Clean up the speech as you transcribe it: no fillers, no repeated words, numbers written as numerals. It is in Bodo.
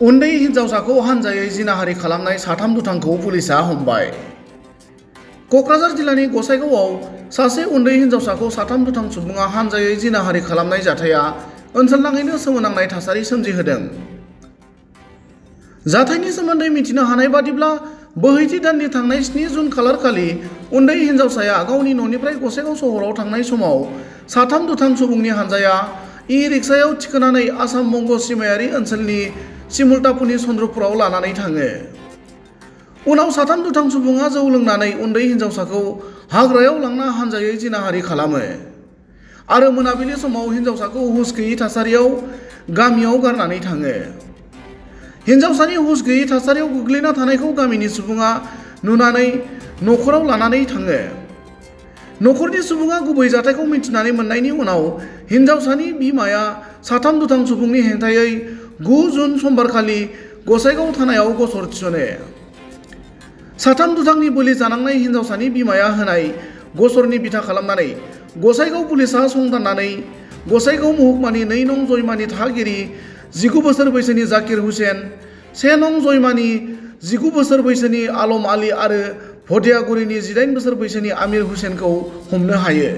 उन्दै हिनजावसाखौ हानजायै जिनाहारि खालामनाय साथाम दुथांखौ पुलिसा हमबाय। क'क्राझार जिल्लानि गसाइगावआव सासे उन्दै हिनजावसाखौ साथाम दुथां सुबुङा हानजायै जिनाहारि खालामनाय जाथाया ओनसोलनाङैनो सोमोनांनाय थासारि सोमजिहोदों। जाथायनि सोमोन्दै मिथिनो हानाय बादिब्ला बोहैथि दाननि थांनाय 7 जुन खालारखालि उन्दै हिनजावसाया गावनि न'निफ्राय गसाइगाव सहराव थांनाय समाव साथाम दुथां सुबुंनि हानजाया इ-रिक्सायाव थिखोनानै आसाम बंग सिमायारि ओनसोलनि सिमुलतापुरनि चन्द्रपुराव लानानै थाङो। उनाव साथाम दुथां सुबुङा जौ लोंनानै उन्दै हिनजावसाखौ हाग्रायाव लांना हानजायै जिनाहारि खालामो आरो मोनाबिलि समाव हिनजावसाखौ हुस गैयै थासारियाव गामियाव गारनानै थाङो। हिनजावसानि हुस गैयै थासारियाव गोग्लैना थानायखौ गामिनि सुबुङा नुनानै न'खराव लानानै थाङो। न'खरनि सुबुङा गुबै जाथायखौ मिथिनानै मोननायनि उनाव हिनजावसानि बिमाया साथाम दुथां सुबुंनि हेंथायै 9 जुन समबारखालि गसाइगाव थानायाव गसर थिसनो। साथाम दुथांनि बोलि जानांनाय हिनजावसानि बिमाया होनाय गसरनि बिथा खालामनानै गसाइगाव पुलिसा संदाननानै गसाइगाव महकुमानि 2 नं जयमानि थागिरि 19 बोसोर बैसोनि जाकिर हुसेन, 1 नं जयमानि 19 बोसोर बैसोनि आलम आली आरो भदियागुरिनि 18 बोसोर बैसोनि आमिर हुसेनखौ हमनो हायो।